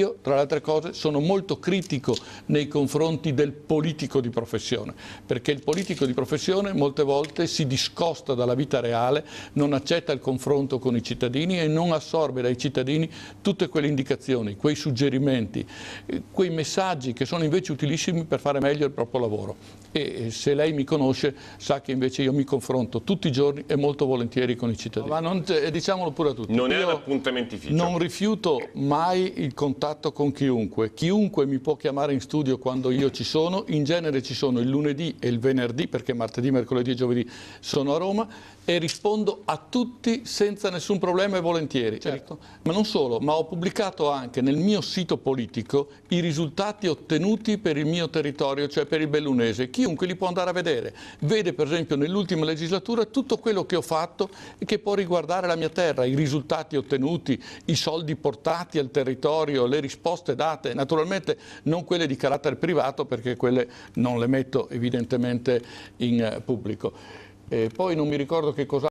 io, tra le altre cose, sono molto critico nei confronti del politico di professione, perché il politico di professione molte volte si discosta dalla vita reale, non accetta il confronto con i cittadini e non assorbe dai cittadini tutte quelle indicazioni, quei suggerimenti, quei messaggi che sono invece utilissimi per fare meglio il proprio lavoro. E se lei mi conosce sa che invece io mi confronto tutti i giorni e molto volentieri con i cittadini. Ma non, diciamolo pure a tutti. Non è un appuntamentificio. Non rifiuto mai il contatto con chiunque. Chiunque mi può chiamare in studio quando io ci sono. In genere ci sono il lunedì e il venerdì, perché martedì, mercoledì e giovedì sono a Roma, e rispondo a tutti senza nessun problema e volentieri. Certo. Ma non solo, ma ho pubblicato anche nel mio sito politico i risultati ottenuti per il mio territorio, cioè per il bellunese. Chiunque li può andare a vedere. Vede per esempio nell'ultima legislatura tutto quello che ho fatto e che può riguardare la mia terra, i risultati ottenuti, i soldi portati al territorio, le risposte date, naturalmente non quelle di carattere privato perché quelle non le metto evidentemente in pubblico. Poi non mi ricordo che cosa